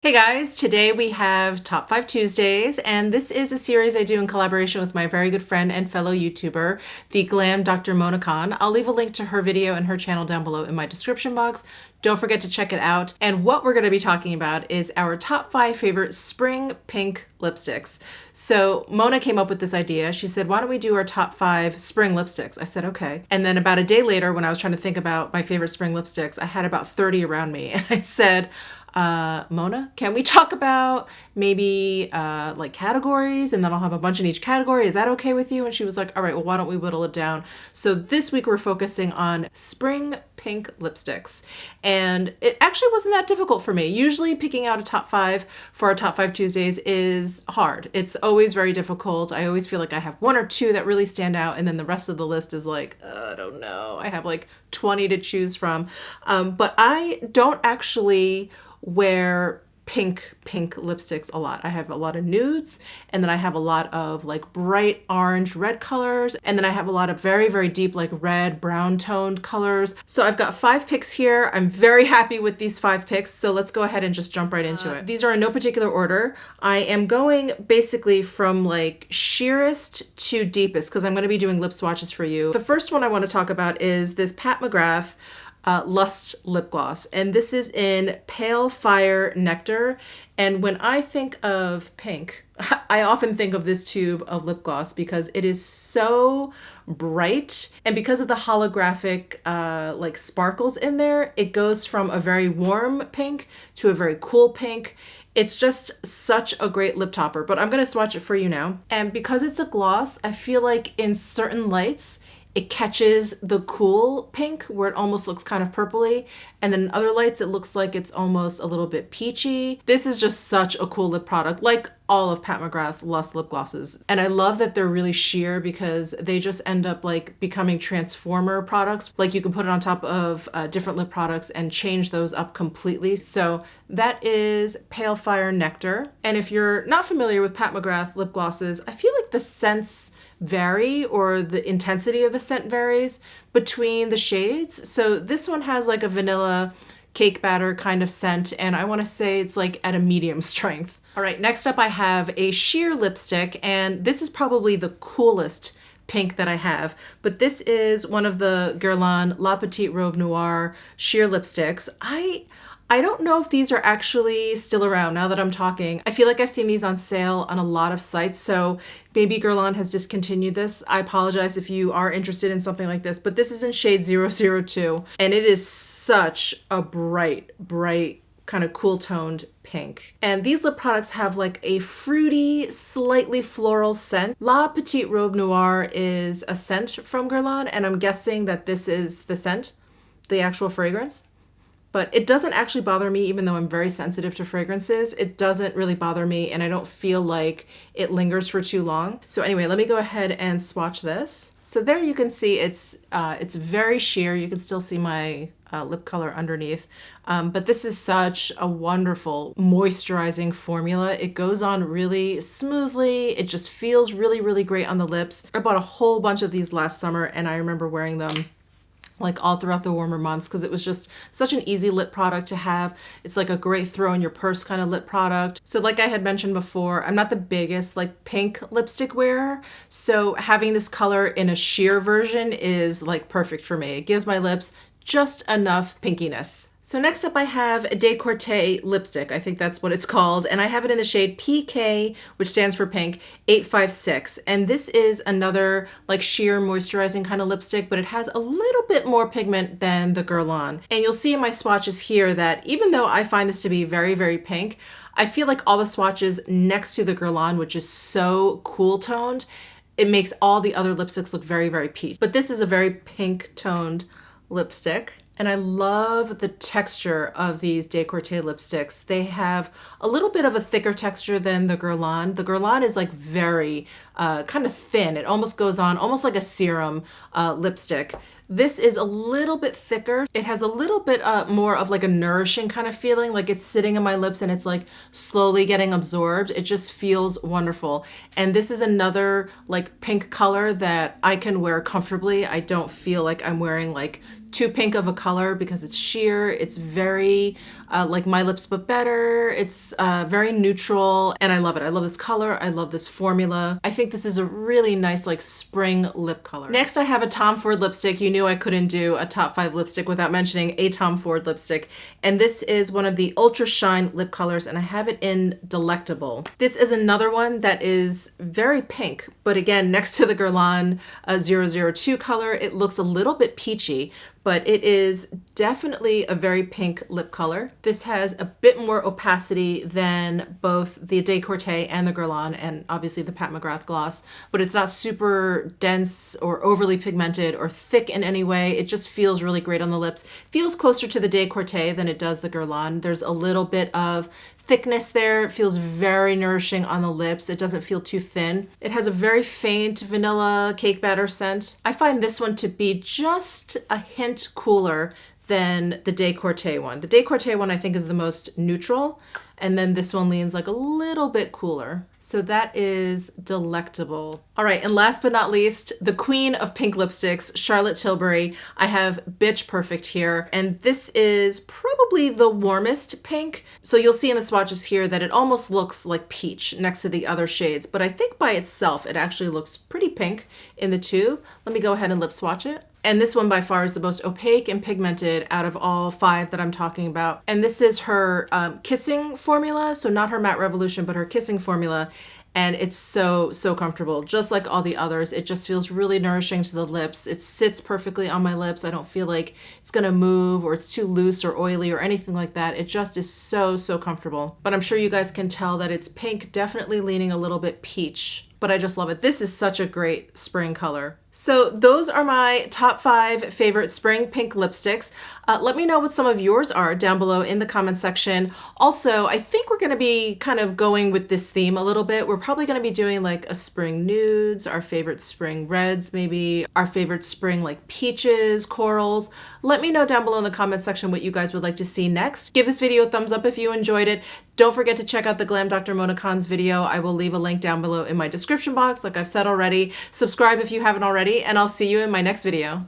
Hey guys, today we have Top 5 Tuesdays, and this is a series I do in collaboration with my very good friend and fellow YouTuber, the Glam Dr. Mona Khan. I'll leave a link to her video and her channel down below in my description box. Don't forget to check it out. And what we're going to be talking about is our top 5 favorite spring pink lipsticks. So Mona came up with this idea. She said, why don't we do our top 5 spring lipsticks? I said, okay. And then about a day later, when I was trying to think about my favorite spring lipsticks, I had about 30 around me. And I said, Mona, can we talk about maybe like categories, and then I'll have a bunch in each category. Is that okay with you? And she was like, all right, well, why don't we whittle it down? So this week we're focusing on spring pink lipsticks. And it actually wasn't that difficult for me. Usually picking out a top 5 for our top 5 Tuesdays is hard. It's always very difficult. I always feel like I have 1 or 2 that really stand out, and then the rest of the list is like, I don't know. I have like 20 to choose from. But I don't actually wear pink lipsticks a lot. I have a lot of nudes, and then I have a lot of like bright orange red colors, and then I have a lot of very deep like red brown toned colors. So I've got 5 picks here. I'm very happy with these 5 picks, so let's go ahead and just jump right into it. These are in no particular order. I am going basically from like sheerest to deepest because I'm going to be doing lip swatches for you. The first one I want to talk about is this Pat McGrath Lust lip gloss, and this is in Pale Fire Nectar. And when I think of pink, I often think of this tube of lip gloss because it is so bright, and because of the holographic like sparkles in there, it goes from a very warm pink to a very cool pink. It's just such a great lip topper, but I'm going to swatch it for you now. And because it's a gloss, I feel like in certain lights, it catches the cool pink where it almost looks kind of purpley. And then in other lights, it looks like it's almost a little bit peachy. This is just such a cool lip product, like all of Pat McGrath's Lust lip glosses. And I love that they're really sheer because they just end up like becoming transformer products. Like you can put it on top of different lip products and change those up completely. So that is Pale Fire Nectar. And if you're not familiar with Pat McGrath lip glosses, I feel like the scents vary, or the intensity of the scent varies between the shades. So this one has like a vanilla cake batter kind of scent, and I want to say it's like at a medium strength. All right, next up I have a sheer lipstick, and this is probably the coolest pink that I have, but this is one of the Guerlain La Petite Robe Noire sheer lipsticks. I don't know if these are actually still around now that I'm talking. I feel like I've seen these on sale on a lot of sites, so maybe Guerlain has discontinued this. I apologize if you are interested in something like this, but this is in shade 002, and it is such a bright, kind of cool toned pink. And these lip products have like a fruity, slightly floral scent. La Petite Robe Noire is a scent from Guerlain, and I'm guessing that this is the scent, the actual fragrance. But it doesn't actually bother me, even though I'm very sensitive to fragrances. It doesn't really bother me, and I don't feel like it lingers for too long. So anyway, let me go ahead and swatch this. So there you can see it's very sheer. You can still see my lip color underneath. But this is such a wonderful moisturizing formula. It goes on really smoothly. It just feels really great on the lips. I bought a whole bunch of these last summer, and I remember wearing them like all throughout the warmer months because it was just such an easy lip product to have. It's like a great throw in your purse kind of lip product. So like I had mentioned before, I'm not the biggest like pink lipstick wearer, so having this color in a sheer version is like perfect for me. It gives my lips just enough pinkiness. So next up I have a Decorté lipstick. I think that's what it's called. And I have it in the shade Pkwy, which stands for pink, 856. And this is another like sheer moisturizing kind of lipstick, but it has a little bit more pigment than the Guerlain. And you'll see in my swatches here that even though I find this to be very pink, I feel like all the swatches next to the Guerlain, which is so cool toned, it makes all the other lipsticks look very peach. But this is a very pink toned lipstick. And I love the texture of these Decorté lipsticks. They have a little bit of a thicker texture than the Guerlain. The Guerlain is like very kind of thin. It almost goes on almost like a serum lipstick. This is a little bit thicker. It has a little bit more of like a nourishing kind of feeling, like it's sitting on my lips and it's like slowly getting absorbed. It just feels wonderful. And this is another like pink color that I can wear comfortably. I don't feel like I'm wearing like too pink of a color because it's sheer. It's very like My Lips But Better. It's very neutral and I love it. I love this color. I love this formula. I think this is a really nice like spring lip color. Next I have a Tom Ford lipstick. You knew I couldn't do a top 5 lipstick without mentioning a Tom Ford lipstick. And this is one of the Ultra Shine lip colors and I have it in Delectable. This is another one that is very pink, but again, next to the Guerlain 002 color, it looks a little bit peachy, but it is definitely a very pink lip color. This has a bit more opacity than both the Decorté and the Guerlain and obviously the Pat McGrath gloss, but it's not super dense or overly pigmented or thick in any way. It just feels really great on the lips. Feels closer to the Decorté than it does the Guerlain. There's a little bit of thickness there. It feels very nourishing on the lips. It doesn't feel too thin. It has a very faint vanilla cake batter scent. I find this one to be just a hint cooler than the Decorté one. The Decorté one I think is the most neutral, and then this one leans like a little bit cooler. So that is Delectable. All right, and last but not least, the queen of pink lipsticks, Charlotte Tilbury. I have Bitch Perfect here, and this is probably the warmest pink. So you'll see in the swatches here that it almost looks like peach next to the other shades, but I think by itself, it actually looks pretty pink in the tube. Let me go ahead and lip swatch it. And this one by far is the most opaque and pigmented out of all 5 that I'm talking about. And this is her kissing formula. So not her Matte Revolution, but her kissing formula. And it's so comfortable, just like all the others. It just feels really nourishing to the lips. It sits perfectly on my lips. I don't feel like it's gonna move or it's too loose or oily or anything like that. It just is so comfortable. But I'm sure you guys can tell that it's pink, definitely leaning a little bit peach. But I just love it. This is such a great spring color. So those are my top 5 favorite spring pink lipsticks. Let me know what some of yours are down below in the comment section. Also, I think we're gonna be kind of going with this theme a little bit. We're probably gonna be doing like a spring nudes, our favorite spring reds, maybe our favorite spring like peaches, corals. Let me know down below in the comment section what you guys would like to see next. Give this video a thumbs up if you enjoyed it. Don't forget to check out the Glam Dr. Mona Khan's video. I will leave a link down below in my description box, like I've said already. Subscribe if you haven't already, and I'll see you in my next video.